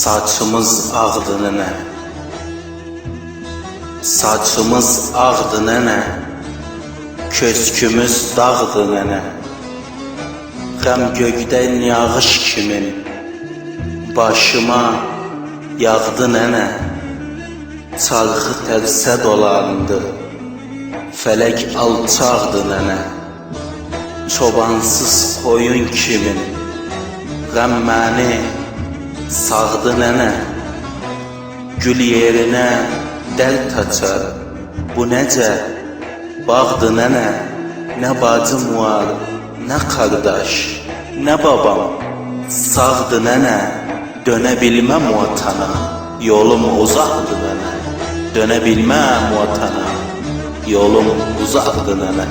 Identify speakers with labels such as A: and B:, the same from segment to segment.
A: Saçımız ağdı nənə, saçımız ağdı nənə, köskümüz dağdı nənə. Qəm gökdən yağış kimin başıma yağdı nənə. Çarxı tərsə dolandı, fələk alçaqdı nənə. Çobansız koyun kimin qəm məni sağdı nənə. Gül yerinə dərd açar, bu necə bağdı nənə. Nə bacım var, nə qardaş, nə babam sağdı nənə. Dönə bilməm vatana, yolum uzaqdı nənə. Dönə bilməm vatana, yolum uzaqdı nənə.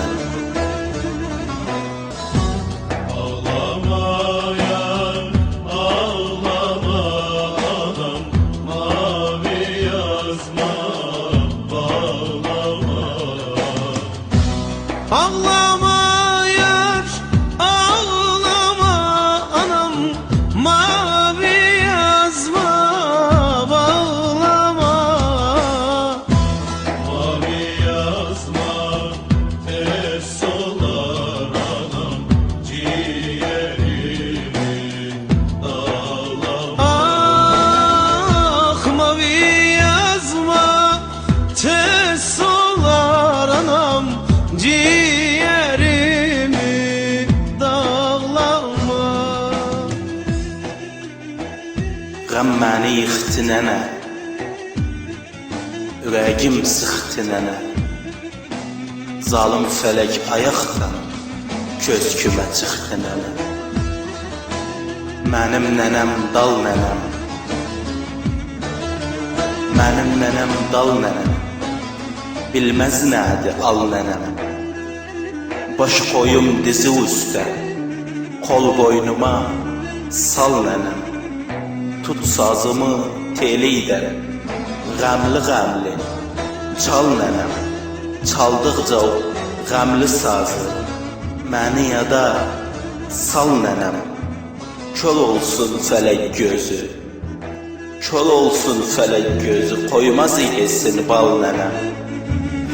B: Ağlama yar, ağlama anam, mavi yazma bağlama. Mavi yazma tez solar anam, ciğerimi dağlama. Ah mavi yazma tez solar anam, ciğerimi dağlama.
A: Qəm məni yıxdı nənə, ürəyim sıxdı nənə. Zalım fələk ayaqdan köskümə çıxdı nənə. Mənim nənəm dal nənəm, mənim nənəm dal nənəm. Bilməz nədir al nənəm. Baş koyum dizi üstə, kol boynuma sal nənəm. Tut sazımı teliydən, qəmli qəmli çal nənəm. Çaldıqca o qəmli sazı məni yada sal nənəm. Kör olsun fələk gözü, kör olsun fələk gözü, koymaz yesin bal nənəm.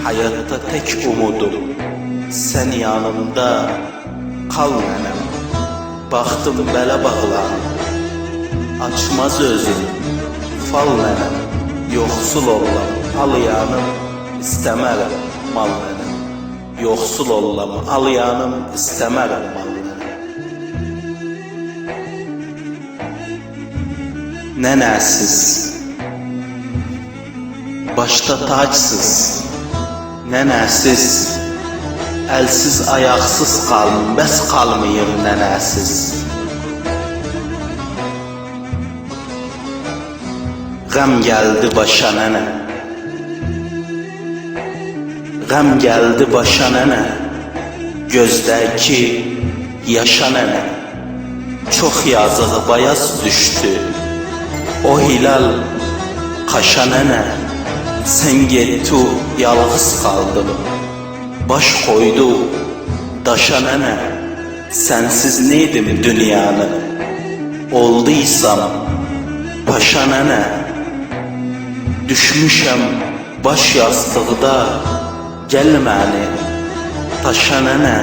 A: Hayatta tek umudum sen yanımda kal nənəm. Baxdım belə bağlandı, açmaz özüm fal nənəm. Yoxsul olam alayanım, istəmərəm mal nənəm. Yoxsul olam alayanım, istəmərəm mal nənəm. Nənəsiz, başta tacsız, nənəsiz, əlsiz ayaqsız qalım, bəs qalmayım nənəsiz. Qəm gəldi başa nənə, qəm gəldi başa nənə. Gözdəki yaşa nənə, çox yazığı bayaz düşdü o hilal qaşa nənə. Sen getdi yalğız qaldım, baş koydu daşa nənə. Sensiz neydim dünyanı, olduysam paşa nənə. Düşmüşəm baş yastıqda, gəl məni taşa nənə.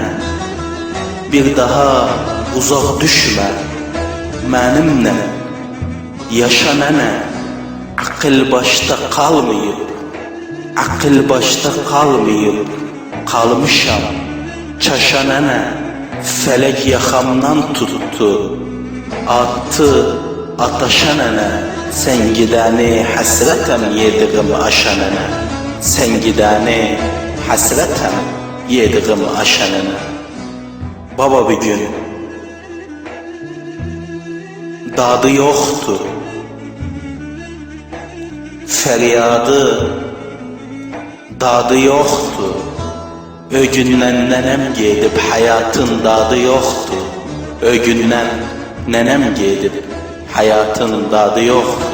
A: Bir daha uzaq düşmə mənimlə yaşa nənə. Akıl başta kalmayıp, akıl başta kalmayıp kalmışam çaşa nənə. Felek yakamdan tuttu, attı ataşa nənə. Sen gidəni həsrətəm yediğim aşa nənə. Sen gidəni həsrətəm yediğim aşa nənə. Baba bir gün dadı yoktu, feryadı dadı yoktu. O gündən nənəm gedib hayatın dadı yoktu. O gündən nənəm gedib hayatın dadı yoktu.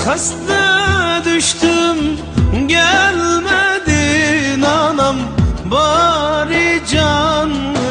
B: Kaste düştüm gelmedin anam, bari canlı